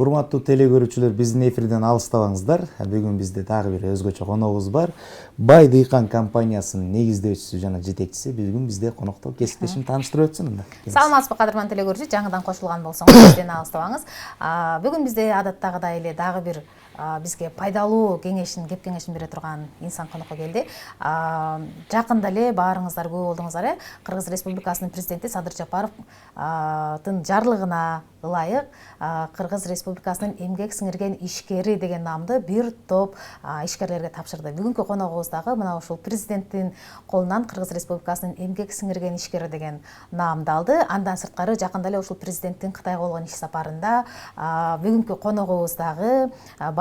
Урматтуу теле көрүүчүлөр, биздин эфирден алыстабаңыздар. Бүгүн бизде дагы бир өзгөчө коногубуз бар. Бай Дыйкан компаниясынын негиздөөчүсү жана жетекчиси бүгүн бизде конокто. Кесиптешим тааныштырып өтсүн. Саламатсызбы, кадырман теле көрүүчү, жаңыдан кошулган болсоңуз бизден алыстабаңыз. Бүгүн бизде адаттагыдай эле дагы бир бизге пайдалуу кеңешин, кеп кеңешин бере турган инсан конокко келди. Жакында эле баарыңыздар күбө болдуңуздар, Кыргыз Республикасынын президенти Садыр Жапаровдун жарлыгына ылайык Кыргыз Республикасынын эмгек сиңирген ишкери деген наамды бир топ ишкерлерге тапшырды. Бүгүнкү коногубуз дагы мына ушул президенттин колунан Кыргыз Республикасынын эмгек сиңирген ишкери деген наамды алды. Андан сырткары жакында эле ушул президенттин Кытайга болгон иш сапарында бүгүнкү коногубуз дагы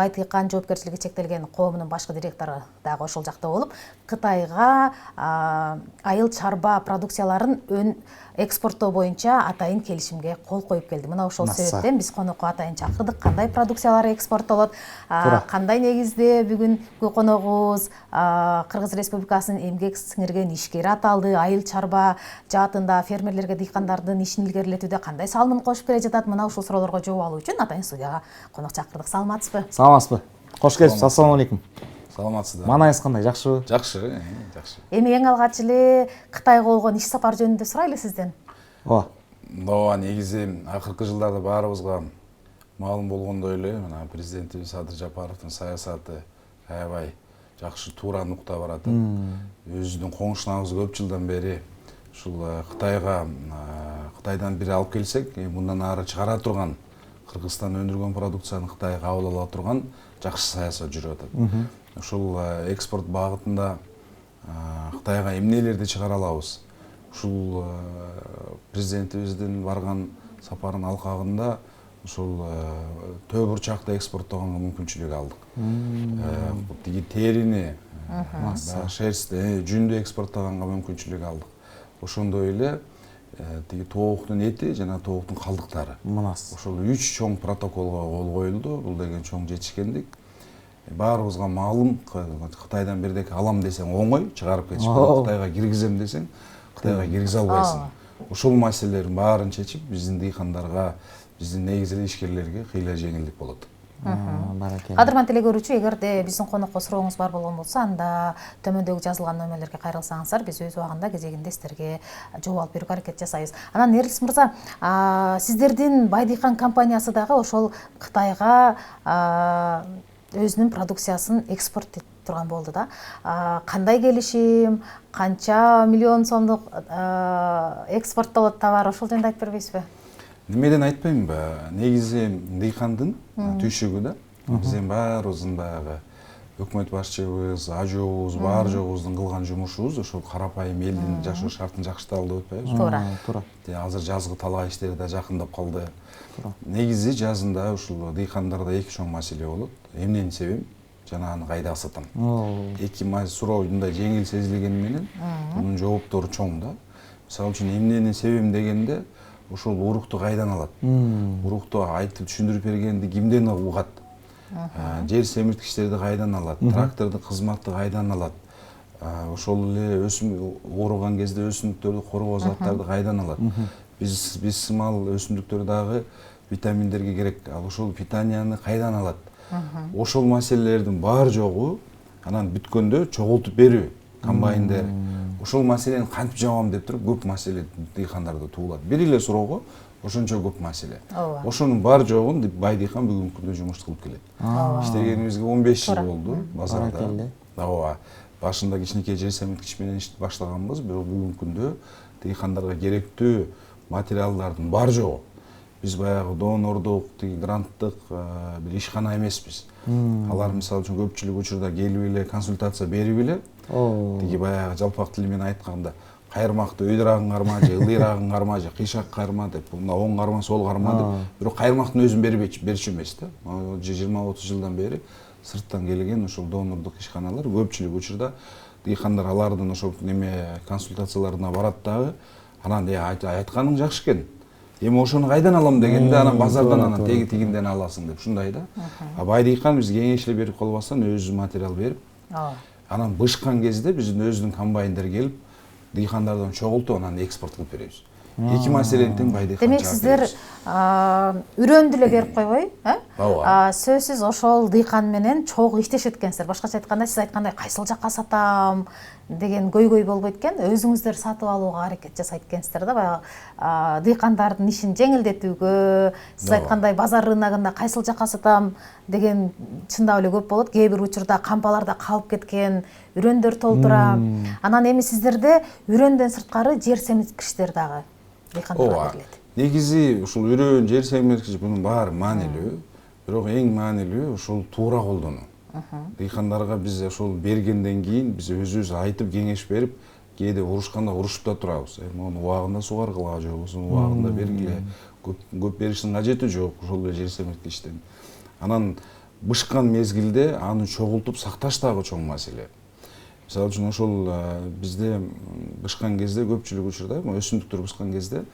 Бай Дыйкан жоопкерчилиги чектелген коомунун башкы директору дагы ошол жакта болуп, Кытайга айыл чарба продукцияларын экспорттоо боюнча атайын келишимге кол коюп келди. Мына ошол себептен биз конокко атайын чакырдык. Кандай продукциялар экспорттолот, кандай негизде бүгүнкү коногубуз Кыргыз Республикасынын эмгек сиңирген ишкери аталды. Айыл чарба жаатында фермерлерге, дыйкандардын ишин илгерилетүүдө кандай салымын кошуп келе жатат? Мына ушул суроолорго жооп алуу үчүн атайын студияга конок чакырдык. Саламатсызбы? Саламатсызбы? Кош келипсиз. Ассаламу алейкум. Саламатсыздар. Маанайыңыз кандай? Жакшыбы? Жакшы, жакшы. Эми эң алгач эле Кытайга болгон иш сапар жөнүндө сурайлы сизден. Ооба, негизи акыркы жылдарда баарыбызга маалым болгондой эле, мына президентибиз Садыр Жапаровдун саясаты аябай жакшы туура нукта барат. Өзүнүн коңшунабыз көп жылдан бери ушул Кытайдан бири алып келсек, мындан ары чыгара турган, Кыргызстан өндүргөн продукцияны Кытайга кабыл ала турган жакшы саясат жүрүп атат. Ушул экспорт багытында Кытайга эмнелерди чыгара алабыз? Ушул президентибиздин барган сапарынын алкагында ушул төө бурчакты экспорттоого мүмкүнчүлүк алдык. Тиги терини, шерсти, жүндү экспорттоганга мүмкүнчүлүк алдык. Ошондой эле тиги тооктун эти жана тооктун калдыктары. Ошол 3 чоң протоколго кол коюлду. Бул деген чоң жетишкендик. Баарыбызга маалым, Кытайдан бирдеке алам десең оңой, чыгарып кетишип, Кытайга киргизем десең, Кытайга киргизе албайсың. Ошол маселелердин баарын чечип, биздин дыйкандарга, биздин негизги ишкерлерге кыйла жеңилдик болот. Кадырман теле көрүүчү, эгерде биздин конокко сурооңуз бар болгон болсо, анда төмөндөгү жазылган нөмөрлөргө кайрылсаңыздар, биз өз убагында кезегинде сиздерге жооп алып берүүгө аракет жасайбыз. Анан Эрлис мырза, сиздердин Бай Дыйкан компаниясы дагы ошол Кытайга өзүнүн продукциясын экспорт этип турган болду да. Кандай келишим, канча миллион сомдук экспорттолот товар, ошол жөнүндө айтып бербейсизби? Немеден айтпаймынбы? Негизи дыйкандын түйшүгү да. Биз эми баарыбыздын баягы өкмөт башчыбыз, ажообуз, баар жогубуздун кылган жумушубуз ошол карапайым элдин жашоо шартын жакшырталы деп атпайбызбы? Туура. Азыр жазгы талаа иштери да жакындап калды. Негизи жазында ушул дыйкандарда эки чоң маселе болот. Эмнени себем жана аны кайда сатам. Эки суроо мындай жеңил сезилгени менен мунун жооптору чоң да. Мисалы үчүн эмнени себем дегенде ошол урукту кайдан алат? Урукту айтып түшүндүрүп бергенди кимден угат? Жер семирткичтерди кайдан алат? Трактордун кызматты кайдан алат? Ошол эле ооруган кезде өсүмдүктөрдү коргоо заттарды кайдан алат? Биз сымал өсүмдүктөр дагы витаминдерге керек. Ал ошол питанияны кайдан алат? Ошол маселелердин бар жогу анан бүткөндө чогултуп берүү комбайндер. Ошол маселени кантип жабам деп туруп көп маселе дыйкандарда туулат. Бир эле суроого ошончо көп маселе. Ошонун бар жогун Бай Дыйкан бүгүнкү күндө жумуш кылып келет. Иштегенибизге 15 жыл болду базарда. Ооба. Башында кичинекей жер семирткич менен ишти баштаганбыз, бирок бүгүнкү күндө дыйкандарга керектүү материалдардын бар жогу. Биз баягы донордук, гранттык бир ишкана эмеспиз. Алар мисалы үчүн көпчүлүк учурда келип эле консультация берип эле, тиги баягы жалпак тил менен айтканда кайырмакты өйдүрагың карма же ылдыйрагың карма же кыйшак карма деп, мына оң карма сол карма деп, бирок кайырмактын өзүн берчү эмес да. 20-30 жылдан бери сырттан келген ошол донордук ишканалар көпчүлүк учурда дыйкандар алардын ошол консультацияларына барат дагы, анан айтканың жакшы экен. Эми ошону кайдан алам дегенде анан базардан анан тегинден аласың деп ушундай да. Бай Дыйкан биз кеңешли берип калбастан өзү материал берип, анан бышкан кезде биздин өзүнүн комбайндер келип дыйкандардан чогултуп анан экспорт кылып беребиз. Эки маселени тең бай дыйкан. Демек сиздер үрөндү эле берип койбой, сөзсүз ошол дыйкан менен чогуу иштешет экенсиздер. Башкача айтканда сиз айткандай кайсыл жакка сатам деген көйгөй болбойт экен. Өзүңүздөр сатып алууга аракет жасайт экенсиздер да, баягы дыйкандардын ишин жеңилдетүүгө, сиз айткандай базар рыногунда кайсыл жакка сатам деген чындап эле көп болот. Кээ бир учурда кампаларда калып кеткен үрөндөр толтура. Анан эми сиздерде үрөндөн сырткары жер семирткичтер дагы дыйкандарга берилет. Негизи ушул үрөн, жер семирткич бунун баары маанилүү. Бирок эң маанилүү ушул туура колдонуу. Дыйкандарга биз ошол бергенден кийин биз өзүбүз айтып кеңеш берип, кээде урушканда урушуп да турабыз. Муну убагында сугаргыла же болбосо убагында бергиле. Көп бериштин кажети жок ошол эле жер семирткичтен. Анан бышкан мезгилде аны чогултуп сакташ дагы чоң маселе. Мисалы үчүн ошол бизде бышкан кезде көпчүлүк учурда өсүмдүктөр бышкан кезде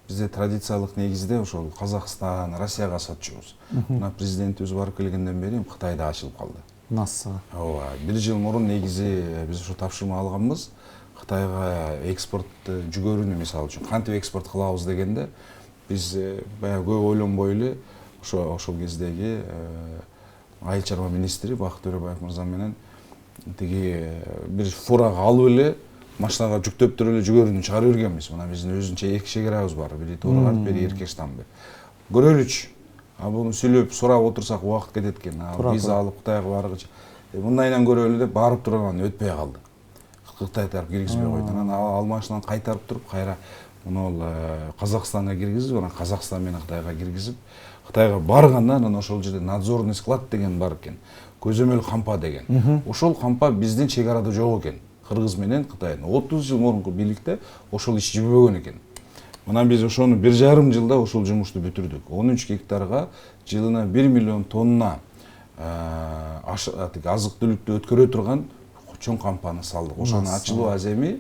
бизде традициялык негизде ошол Казакстан, Россияга сатчубуз. Мына президентибиз барып келгенден бери Кытайда ачылып калды. Насыга. Ооба, 1 жыл мурун негизи биз ошо тапшырма алганбыз. Кытайга экспорт жүгөрүнү мисалы үчүн кантип экспорт кылабыз дегенде биз баягы көп ойлонбой эле ошол кездеги айыл чарба министри Бакыт Төрөбаев мырза менен тиги бир фурага алып эле машинага жүктөп туруп эле жүгөрүнү чыгарып бергенбиз. Мына биздин өзүнчө эки чегерабыз бар. Бири Тооргарт, бири Эркештамбы. Көрөлүчү. Буну сүйлөп сурап отурсак убакыт кетет экен. Виза алып Кытайга баргычы. Мындайынан көрөлү деп барып туруп анан өтпөй калды. Кытай тарап киргизбей койду. Анан ал машинаны кайтарып туруп кайра муну Казакстанга киргизип, анан Казакстан менен Кытайга киргизип, Кытайга барганда анан ошол жерде надзорный склад деген бар экен. Көзөмөл кампа деген. Ошол кампа биздин чек арада жок экен. Кыргыз менен Кытайдын 30 жыл мурунку бийликте ошол иш жүрбөгөн экен. Мына биз ошону 1,5 жылда ошол жумушту бүтүрдүк. 13 гектарга жылына 1 миллион тонна азык түлүктү өткөрө турган чоң кампаны салдык. Ошонун ачылуу аземи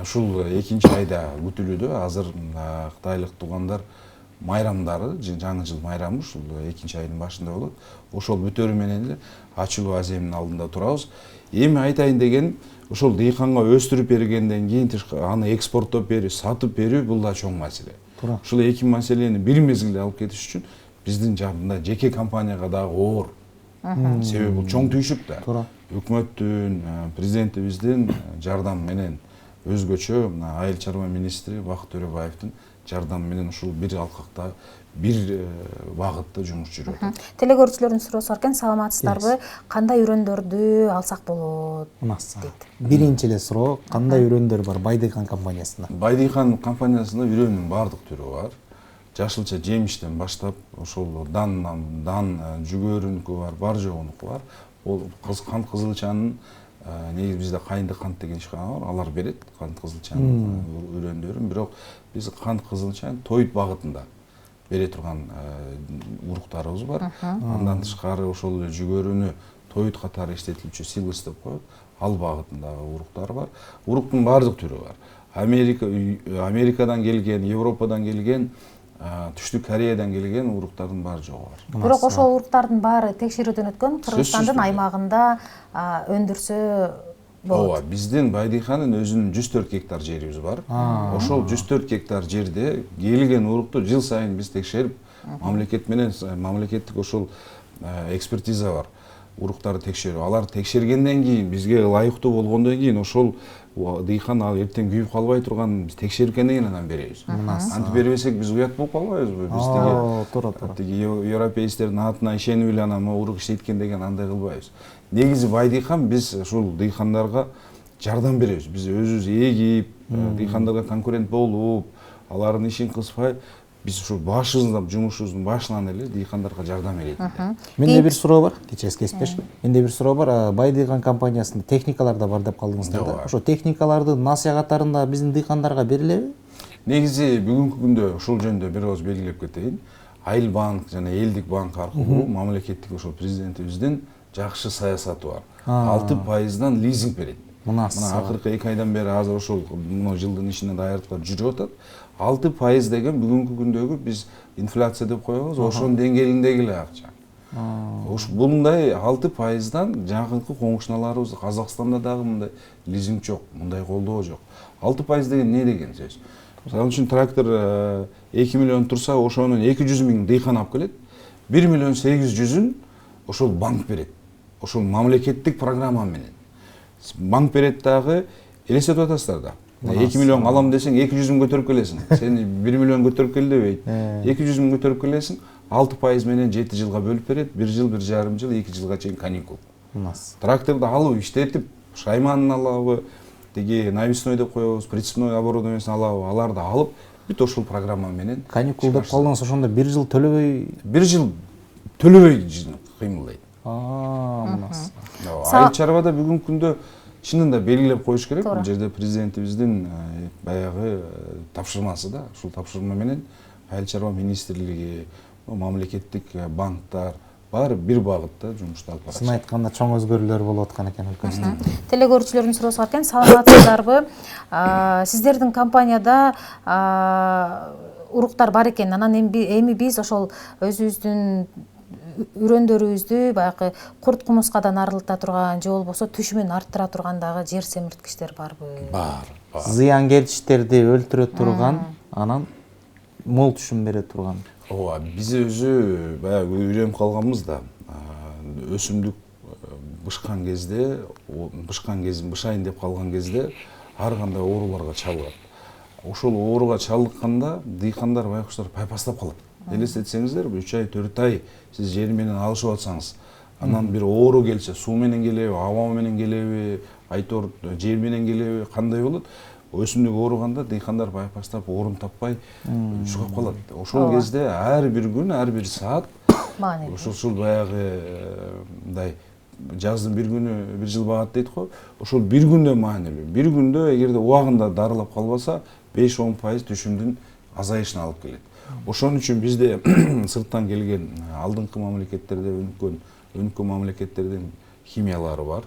ушул 2-айда күтүлүүдө. Азыр кытайлык туугандар майрамдары, жаңы жыл майрамы ушул 2-айдын башында болот. Ошол бүтөрү менен эле ачылуу аземинин алдында турабыз. Эми айтайын деген ошол дыйканга өстүрүп бергенден кийин аны экспорттоп берүү, сатып берүү бул да чоң маселе. Ушул эки маселени бир мезгилде алып кетиш үчүн биздин жагында жеке компанияга дагы оор. Себеби бул чоң түйшүк да. Өкмөттүн, президентибиздин жардамы менен өзгөчө мына айыл чарба министри Бакыт Төрөбаевдин жардамы менен ушул бир алкакта бир багытта жумуш жүрөт. Телекөрүүчүлөрдүн суроосу бар экен, саламатсыздарбы? Кандай үрөндөрдү алсак болот? Дейт. Биринчи эле суроо, кандай үрөндөр бар Байдыйкан компаниясында? Байдыйкан компаниясында үрөндүн баардык түрү бар. Жашылча жемиштен баштап ошол дан жүгөрүнүкү бар, бар жогунуку бар. Ол кант кызылчанын негизи бизде кайынды кант деген ишкана бар, алар берет кант кызылчанын үрөндөрүн. Бирок биз кант кызылчанын тоют багытында бере турган уруктарыбыз бар. Андан тышкары ошол эле жүгөрүнү тоют катары иштетилүүчү силос деп коет. Ал багытындагы уруктар бар. Уруктун баардык түрү бар. Америкадан келген, Европадан келген, Түштүк Кореядан келген уруктардын баары жогу бар. Бирок ошол уруктардын баары текшерүүдөн өткөн, Кыргызстандын аймагында өндүрсө болот. Ооба, биздин Байдыйкандын өзүнүн 104 гектар жерибиз бар. Ошол 104 гектар жерде келген урукту жыл сайын биз текшерип, мамлекет менен мамлекеттик ошол экспертиза бар. Уруктарды текшерүү. Алар текшергенден кийин бизге ылайыктуу болгондон кийин ошол дыйкан ал эртең күйүп калбай турган биз текшергенден кийин анан беребиз. Антип бербесек биз уят болуп калбайбызбы? Биз тиги европейцтердин атына ишенип эле анан могу урук иштейт экен деген андай кылбайбыз. Негизи Байдыйкан биз ушул дыйкандарга жардам беребиз. Биз өзүбүз эгип, дыйкандарга конкурент болуп, алардын ишин кыспай, биз ушу башыбыздан жумушубуздун башынан эле дыйкандарга жардам берет. Менде бир суроо бар, кечиресиз кесиптеш. Менде бир суроо бар. Байдыйкан компаниясында техникалар да бар деп калдыңыздар да. Ошо техникаларды насыйгаттарында биздин дыйкандарга берилеби? Негизи бүгүнкү күндө ушул жөнүндө бир ооз белгилеп кетейин. Айыл банк жана элдик банк аркылуу мамлекеттик ошол президентибиздин жакшы саясаты бар. 6%дан лизинг берет. Мына акыркы 2 айдан бери азыр ошол жылдын ичинде даярдыктар жүрүп атат. 6% деген бүгүнкү күндөгү биз инфляция деп коебуз, ошонун деңгээлиндеги эле акча. Мындай 6%дан жакынкы коңшуналарыбыз Казакстанда дагы мындай лизинг жок, мындай колдоо жок. 6% деген эмне деген сөз? Мисалы үчүн трактор 2 миллион турса, ошонун 200 миң дыйкан алып келет. 1 миллион 800-ün ошол банк берет. Ошол мамлекеттик программа менен. Банк берет дагы, элестетип атасыздар да. 2 миллион алам десең 200 миң көтөрүп келесиң. Сен 1 миллион көтөрүп кел дебейт. 200 миң көтөрүп келесиң, 6% менен 7 жылга бөлүп берет. 1 жыл, 1,5 жыл, 2 жылга чейин каникул. Тракторду алып иштетип, шайманын алабы, тиги навесной деп коебуз, прицепной оборудованиесин алабы, аларды алып, бүт ошол программа менен. Каникул деп калдыңыз, ошондо 1 жыл төлөбөй? 1 жыл төлөбөй кыймылдайт. Мынасы. Айыл чарбада бүгүнкү күндө чынында белгилеп коюш керек. Бул жерде президентибиздин баягы тапшырмасы да. Ушул тапшырма менен айыл чарба министрлиги, мамлекеттик банктар баары бир багытта жумушту алып барат. Сын айтканда чоң өзгөрүүлөр болуп аткан экен өлкөбүздө. Телекөрүүчүлөрдүн суроосу бар экен, саламатсыздарбы? Сиздердин компанияда уруктар бар экен. Анан эми биз ошол өзүбүздүн үрөндөрүбүздү баягы курт кумурскадан арылта турган же болбосо түшүмүн арттыра турган дагы жер семирткичтер барбы? Бар. Зыянгерчилерди өлтүрө турган, анан мол түшүм бере турган. Ооба, биз өзү баягы үйрөнүп калганбыз да. Өсүмдүк бышкан кезде, бышайын деп калган кезде ар кандай ооруларга чалыгат. Ошол ооруга чалдыкканда дыйкандар байкуштар пайпастап калат. Элестетсеңиздер, 3 ай, 4 ай сиз жер менен алышып атсаңыз, анан бир оору келсе, суу менен келеби, аба менен келеби, айтор жер менен келеби, кандай болот? Өсүмдүк ооруганда дыйкандар байпастап, орун таппай жугап калат. Ошол кезде ар бир күн, ар бир саат ушул баягы мындай жаздын бир күнү бир жыл багат дейт го. Ошол бир күндө маанилүү. Бир күндө эгерде убагында дарылап калбаса, 5-10% түшүмдүн азайышына алып келет. Ошон үчүн бизде сырттан келген алдыңкы мамлекеттерде өнүккөн мамлекеттердин химиялары бар.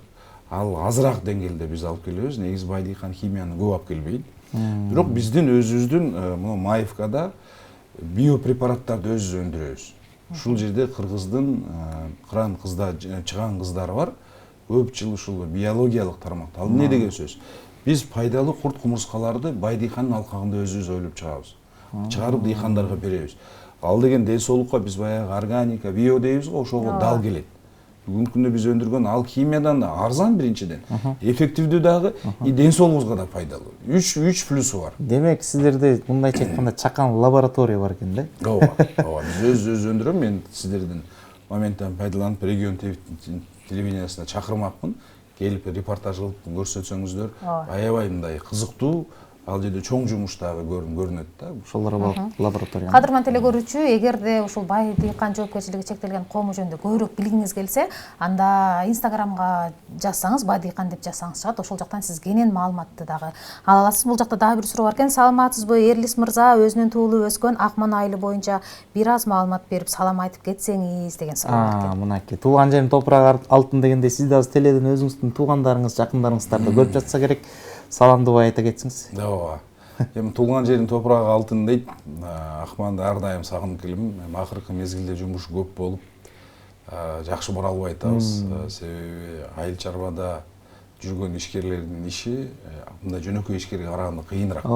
Ал азыраак деңгээлде биз алып келебиз. Негизи бай дыйкан химияны көп алып келбейт. Бирок биздин өзүбүздүн мына Маевкада биопрепараттарды өзүбүз өндүрөбүз. Ушул жерде Кыргыздын кыран кыздар, чыган кыздары бар. Көп жыл ушул биологиялык тармакта. Ал эмне деген сөз? Биз пайдалуу курт кумурскаларды бай дыйкандын алкагында өзүбүз ойлоп чыгабыз. Чыгарып дыйкандарга беребиз. Ал деген ден соолукка биз баягы органика, био дейбиз го, ошого дал келет. Бүгүнкү күндө биз өндүргөн ал химиядан да арзан биринчиден, эффективдүү дагы, и ден соолугубузга да пайдалуу. 3 плюсу бар. Демек сиздерде мындайча айтканда чакан лаборатория бар экен да? Ооба, биз өзүбүз өндүрөм. Мен сиздердин моменттен пайдаланып регион телевидениясына чакырмакмын. Келип репортаж кылып көрсөтсөңүздөр, аябай мындай кызыктуу. Ал жерде чоң жумуш дагы көрүнөт да. Ошол лаборатория. Кадырман телекөрүүчү, эгерде ушул бай дыйкан жоопкерчилиги чектелген кому жөнүндө көбүрөөк билгиңиз келсе, анда Инстаграмга жазсаңыз, бай дыйкан деп жазсаңыз чыгат. Ошол жактан сиз кенен маалыматты дагы ала аласыз. Бул жакта дагы бир суроо бар экен. Саламатсызбы, Эрлис мырза? Өзүнүн туулуп өскөн Акман айылы боюнча бир аз маалымат берип, салам айтып кетсеңиз деген суроо бар экен. Мынакей, туулган жерим топурак алтын дегенде, сиз да теледен өзүңүздүн туугандарыңыз, жакындарыңыздарды көрүп жатса керек. Саламдыбай айта кетсиңиз. Ооба. Эми туулган жердин топурагы алтын дейт. Акманды ар дайым сагынып келем. Акыркы мезгилде жумуш көп болуп, жакшы бара албай атабыз. Себеби айыл чарбада жүргөн ишкерлердин иши мындай жөнөкөй ишкерге караганда кыйыныраак.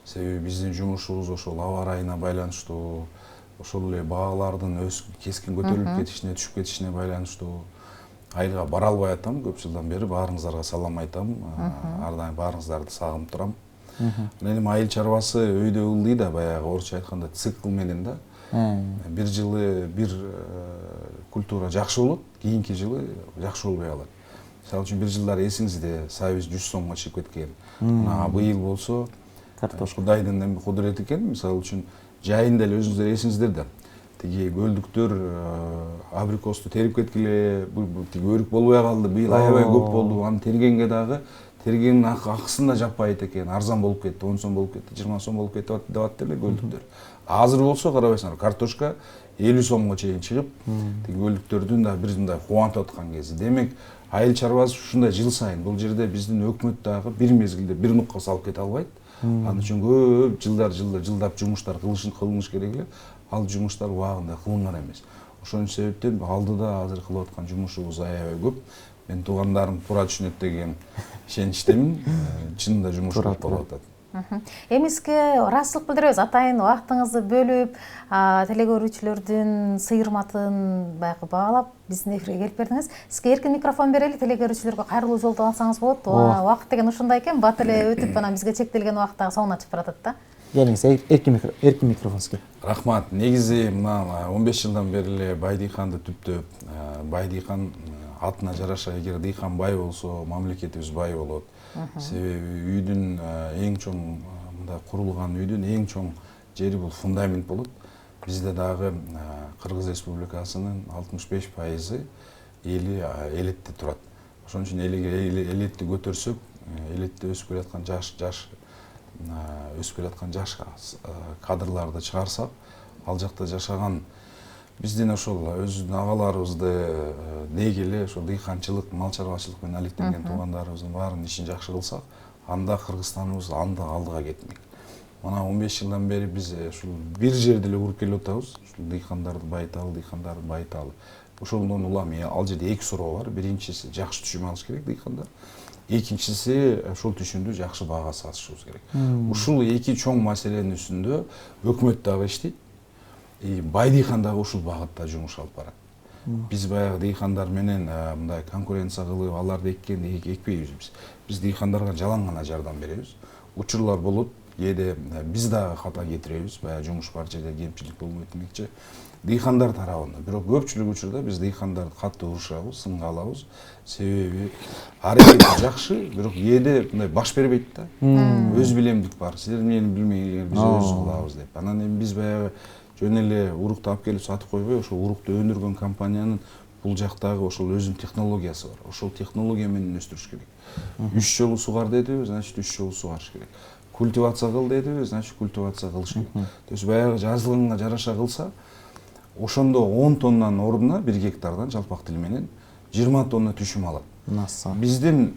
Себеби биздин жумушубуз ошол аба ырайына байланыштуу, ошол эле баалардын кескин көтөрүлүп кетишине, түшүп кетишине байланыштуу. Айылга бара албай атам, көп жылдан бери баарыңыздарга салам айтам. Ар дайым баарыңыздарды сагынып турам. Эми айыл чарбасы өйдө ылдый да, баягы орусча айтканда цикл менен да. Бир жылы бир культура жакшы болот, кийинки жылы жакшы болбой калат. Мисалы үчүн бир жылдары эсиңизде сабиз 100 сомго чыгып кеткен. Быйыл болсо картошка Кудайдын кудурети экен. Мисалы үчүн жайында эле өзүңүздөр эсиңиздер да. Тиги көлдүктөр абрикосту терип кеткиле, тиги өрүк болбой калды, быйыл аябай көп болду. Аны тергенге дагы тергенин акысын да жаппайт экен, арзан болуп кетти, 10 сом болуп кетти, 20 сом болуп кетти деп атты эле көлдүктөр. Азыр болсо карабайсыңар, картошка 50 сомго чейин чыгып, тиги көлдүктөрдүн да бир мындай кубантып аткан кези. Демек, айыл чарбасы ушундай жыл сайын бул жерде биздин өкмөт дагы бир мезгилде бир нукка салып кете албайт. Ал үчүн көп жылдап жумуштар кылыныш керек эле. Ал жумуштар убагында кылынган эмес. Ошон себептен алдыда азыр кылып аткан жумушубуз аябай көп. Мен туугандарым туура түшүнөт деген ишеничтемин. Чынында жумуш көп болуп атат. Эми сизге ыраазычылык билдиребиз. Атайын убактыңызды бөлүп, телекөрүүчүлөрдүн сыйырматын баягы баалап биздин эфирге келип бердиңиз. Сизге эркин микрофон берели, телекөрүүчүлөргө кайрылуу жолдоп алсаңыз болот. Убакыт деген ушундай экен, бат эле өтүп анан бизге чектелген убакыттагы соңуна чыгып баратат да. Келиңиз, эркин микрофон сизге. Рахмат. Негизи мына 15 жылдан бери эле Байдыйканды түптөп, Байдыйкан атына жараша эгер дыйкан бай болсо, мамлекетибиз бай болот. Себеби үйдүн эң чоң мындай курулган үйдүн эң чоң жери бул фундамент болот. Бизде дагы Кыргыз Республикасынын 65% эли элетте турат. Ошон үчүн элетти көтөрсөк, элетте өсүп келаткан жаш кадрларды чыгарсак, ал жакта жашаган биздин ошол өзүбүздүн агаларыбызды дегеле ошол дыйканчылык, мал чарбачылык менен алектенген туугандарыбыздын баарынын ишин жакшы кылсак, анда Кыргызстаныбыз алдыга кетмек. Мына 15 жылдан бери биз ушул бир жерде эле уруп келип атабыз. Ушул дыйкандарды байталы. Ошондон улам ал жерде эки суроо бар. Биринчиси жакшы түшүм алыш керек дыйкандар. Экинчиси ошол түшүмдү жакшы баага сатышыбыз керек. Ушул эки чоң маселенин үстүндө өкмөт дагы иштейт. Байдыйкан дагы ушул багытта жумуш алып барат. Биз баягы дыйкандар менен мындай конкуренция кылып, аларды экпейбиз биз. Биз дыйкандарга жалаң гана жардам беребиз. Учурлар болот, кээде биз дагы хата кетиребиз, баягы жумуш бар жерде кемчилик болбойт демекчи. Дыйкандар тарабында. Бирок көпчүлүк учурда биз дыйкандарды катуу урушабыз, сынга алабыз. Себеби аракети жакшы, бирок кээде мындай баш бербейт да. Өз билемдик бар. Силер мени билмейсиңер, биз өзүбүз кылабыз деп. Анан эми биз баягы жөн эле урукту алып келип сатып койбой, ошол урукту өндүргөн компаниянын бул жактагы ошол өзүнүн технологиясы бар. Ошол технология менен өстүрүш керек. 3 жолу сугар дедиби, значит 3 жолу сугарыш керек. Культивация кыл дедиби, значит культивация кылыш керек. То есть баягы жазылганга жараша кылса, ошондо 10 тоннанын ордуна 1 гектардан жалпак тил менен 20 тонна түшүм алат. Биздин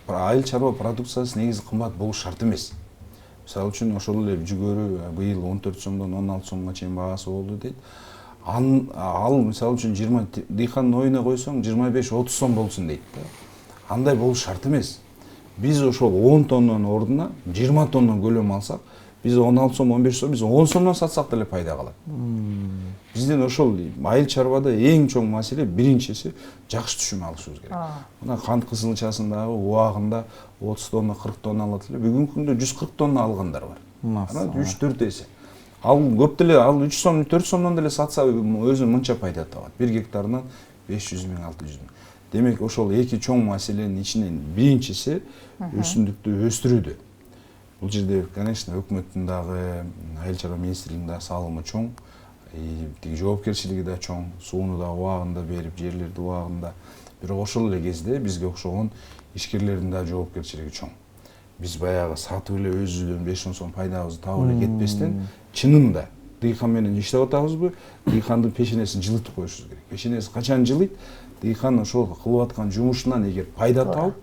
айыл чарба продукциясы негизи кымбат болуш шарт эмес. Мисалы үчүн ошол эле жүгөрү быйыл 14 сомдон 16 сомго чейин баасы болду дейт. Ал мисалы үчүн 20 дыйкандын оюна койсоң 25-30 сом болсун дейт да. Андай болуш шарт эмес. Биз ошол 10 тоннанын ордуна 20 тонна көлөм алсак, биз 16 сом, 15 сом, биз 10 сомдон сатсак деле пайда калат. Биздин ошол айыл чарбада эң чоң маселе биринчиси жакшы түшүм алышыбыз керек. Мына кант кызылчасындагы убагында 30 тонна, 40 тонна алат эле. Бүгүнкү күндө 140 тонна алгандар бар. Анан 3-4 эсе. Ал көп деле, ал 3 сом, 4 сомдон деле сатса өзү мынча пайда табат. 1 гектарынан 500 миң, 600 миң. Демек ошол эки чоң маселенин ичинен биринчиси өсүмдүктү өстүрүүдө. Бул жерде, конечно, өкмөттүн дагы, айыл чарба министрлигинин дагы салымы чоң, жоопкерчилиги да чоң, сууну да убагында берип, жерлерди убагында. Бирок ошол эле кезде бизге окшогон ишкерлердин да жоопкерчилиги чоң. Биз баягы сатып эле өзүбүздөн 5-10 сом пайдабызды табып эле кетпестен, чынында дыйкан менен иштеп атабызбы, дыйкандын пешенесин жылытып коюшубуз керек. Пешенеси качан жылыйт? Дыйкан ошол кылып аткан жумушунан эгер пайда тауып,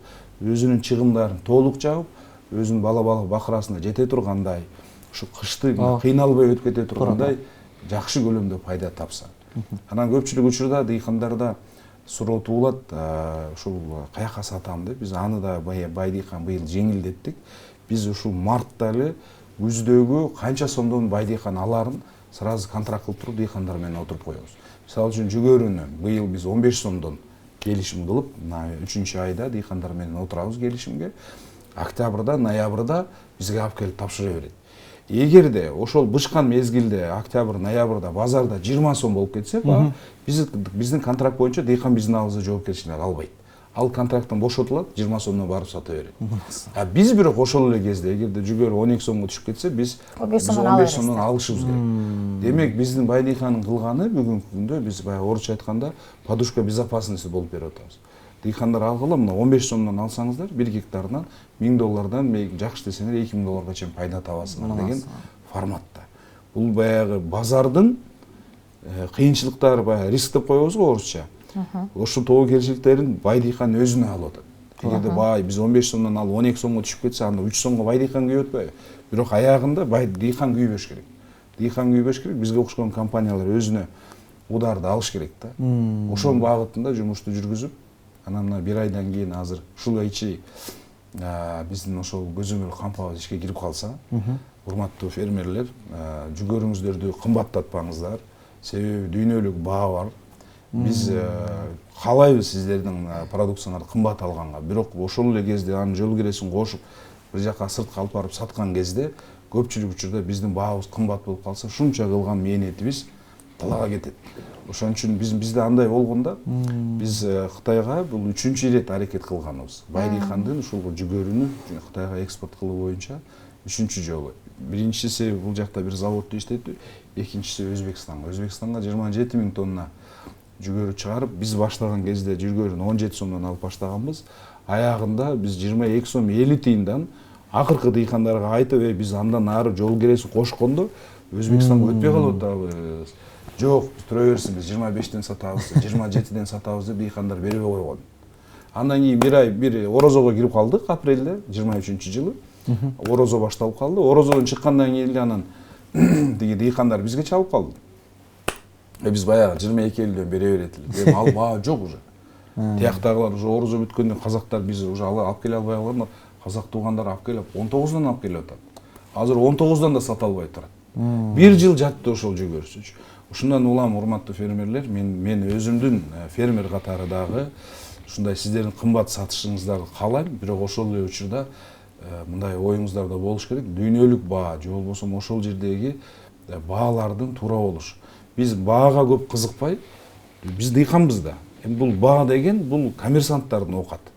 өзүнүн чыгымдарын толук жабып, өзүнүн бала бакырасына жете тургандай, ушу кышты кыйналбай өтүп кете тургандай жакшы көлөмдө пайда тапса. Анан көпчүлүк учурда дыйкандарда суроо туулат, ушул каяка сатам деп. Биз аны да Байдыйкан быйыл жеңилдеттик. Биз ушул мартта эле күздөгү канча сомдон Байдыйкан аларын сразу контракт кылып туруп дыйкандар менен отуруп коебуз. Мисалы үчүн жүгөрүнү быйыл биз 15 сомдон келишим кылып, 3-айда дыйкандар менен отурабыз келишимге. Октябрда, ноябрда бизге алып келип тапшыра берет. Эгерде ошол бышкан мезгилде октябрь, ноябрда базарда 20 сом болуп кетсе, биздин контракт боюнча дыйкан биздин алдыбызда жоопкерчилик албайт. Ал контракттан бошотулат, 20 сомдон барып сата берет. Биз бирок ошол эле кезде эгерде жүгөрү 12 сомго түшүп кетсе, биз 15 сомдон алышыбыз керек. Демек биздин Байдыйкандын кылганы бүгүнкү күндө биз баягы орусча айтканда подушка безопасности болуп берип атабыз. Дыйкандар алгыла мына 15 сомдон алсаңыздар, 1 гектарынан $1000 жакшы десеңер $2000 чейин пайда табасыңар деген форматта. Бул баягы базардын кыйынчылыктары, баягы риск деп коебуз го орусча. Ошол тобокелчиликтерин Байдыйкан өзүнө алып атат. Эгерде биз 15 сомдон алып 12 сомго түшүп кетсе, анда 3 сомго Байдыйкан күйүп атпайбы? Бирок аягында Дыйкан күйбөш керек. Дыйкан күйбөш керек, бизге окшогон компаниялар өзүнө ударды алыш керек да. Ошол багытында жумушту жүргүзүп, анан мына 1 айдан кийин азыр ушул ичи биздин ошол көзөмөл кампабыз ишке кирип калса, урматтуу фермерлер, жүгөрүңүздөрдү кымбаттатпаңыздар. Себеби дүйнөлүк баа бар. Биз каалайбыз сиздердин продукцияларды кымбат алганга. Бирок ошол эле кезде анын жол киресин кошуп, бир жака сыртка алып барып саткан кезде көпчүлүк учурда биздин баабыз кымбат болуп калса, шунча кылган мээнетибиз талаага кетет. Ошон үчүн бизде андай болгондо, биз Кытайга бул 3-чү ирет аракет кылганыбыз. Бай дыйкандын ушул жүгөрүнү Кытайга экспорт кылуу боюнча 3-чү жолу. Биринчиси бул жакта бир заводду иштетүү, экинчиси Өзбекстанга. Өзбекстанга 27 000 тонна жүгөрү чыгарып, биз баштаган кезде жүгөрүн 17 сомдон алып баштаганбыз. Аягында биз 22 сом 50 тыйындан акыркы дыйкандарга айтып, биз андан ары жол киресин кошкондо Өзбекстанга өтпөй калып атабыз. Жок, тура берсин, биз 25ден сатабыз, 27ден сатабыз деп дыйкандар бербей койгон. Андан кийин бир орозого кирип калдык апрелде 23-жылы. Орозо башталып калды. Орозодон чыккандан кийин эле анан тиги дыйкандар бизге чалып калды. Биз баягы 22 элден бере берет эле. Ал баа жок уже. Тияктагылар уже орозо бүткөндөн казактар биз уже алып келе албай калган. Казак туугандар алып келип 19дон алып келип атат. Азыр 19дон да сата албай турат. Бир жыл жатты ошол жүгөрүсү. Ушундан улам урматтуу фермерлер, мен өзүмдүн фермер катары дагы ушундай сиздердин кымбат сатышыңыздарды каалайм, бирок ошол эле учурда мындай оюңуздарда болуш керек. Дүйнөлүк баа же болбосо ошол жердеги баалардын туура болушу. Биз баага көп кызыкпай, биз дыйканбыз да. Бул баа деген бул коммерсанттардын оокаты.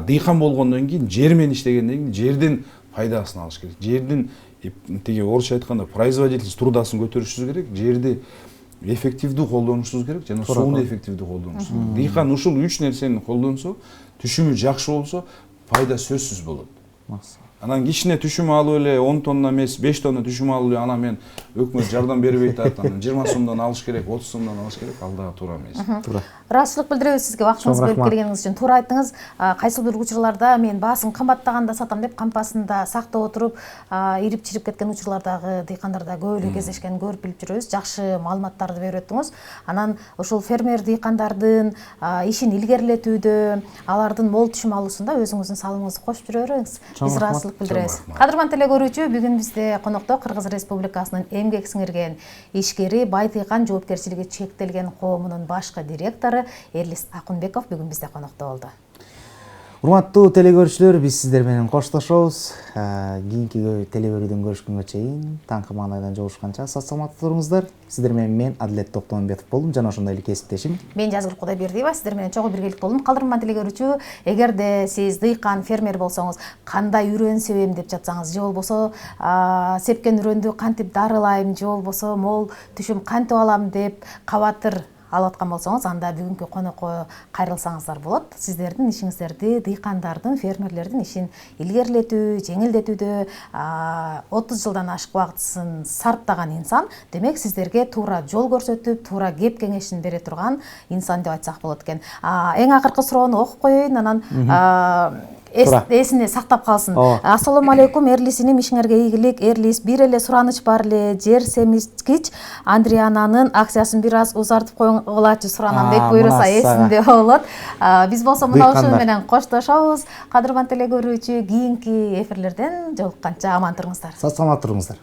Дыйкан болгондон кийин жер менен иштегенден кийин жердин пайдасын алыш керек. Жердин тиги орусча айтканда производительность трудасын көтөрүшүбүз керек. Жерди эффективдүү колдонушубуз керек жана сууну эффективдүү колдонушубуз керек. Дыйкан ушул 3 нерсени колдонсо, түшүмү жакшы болсо, пайда сөзсүз болот. Анан кичине түшүм алып эле 10 тонна эмес, 5 тонна түшүм алып эле анан мен өкмөт жардам бербей атат, анан 20 сомдон алыш керек, 30 сомдон алыш керек, ал дагы туура эмес. Ыраазычылык билдиребиз сизге, убактыңызды бөлүп келгениңиз үчүн. Туура айттыңыз. Кайсы бир учурларда мен баасын кымбаттаганда сатам деп кампасында сактап отуруп, ирип-чирип кеткен учурлардагы дыйкандарда көп эле кездешкенин көрүп билип жүрөбүз. Жакшы маалыматтарды берип өттүңүз. Анан ушул фермер дыйкандардын ишин илгерилетүүдө, алардын мол түшүм алуусунда өзүңүздүн салымыңызды кошуп жүрө бериңиз. Биз ыраазычылык билдиребиз. Кадырман теле көрүүчү, бүгүн бизде конокто Кыргыз Республикасынын эмгек сиңирген ишкери Бай дыйкан жоопкерчилиги чектелген коомунун башкы директору Эрлис Акунбеков бүгүн бизде конокто болду. Урматтуу теле көрүүчүлөр, биз сиздер менен коштошобуз. Кийинки теле көрүүдөн көрүшкөнгө чейин таңкы маанайдан жолугушканча сак саламатта туруңуздар. Сиздер менен мен Адилет Токтомбетов болдум жана ошондой эле кесиптешим. Мен Жазгүл Кудайбердиева, сиздер менен чогуу биргеликте болдум. Кадырман теле көрүүчү, эгерде сиз дыйкан фермер болсоңуз, кандай үрөн себем деп жатсаңыз, же болбосо сепкен үрөндү кантип дарылайм, же болбосо мол түшүм кантип алам деп кабатыр алып аткан болсоңуз, анда бүгүнкү конокко кайрылсаңыздар болот. Сиздердин ишиңиздерди, дыйкандардын, фермерлердин ишин илгерилетүү, жеңилдетүүдө 30 жылдан ашык убактысын сарптаган инсан, демек сиздерге туура жол көрсөтүп, туура кеп кеңешин бере турган инсан деп айтсак болот экен. Эң акыркы суроону окуп коеюн, анан эсине сактап калсын. Ассаламу алейкум, Эрлис иним, ишиңерге ийгилик. Эрлис, бир эле сураныч бар эле, жер семизгич Андриананын акциясын бир аз узартып койгулачы суранам дейт, буйруса эсинде болот. Биз болсо мына ушуну менен коштошобуз. Кадырман теле көрүүчү, кийинки эфирлерден жолукканча аман туруңуздар. Сак саламатта туруңуздар.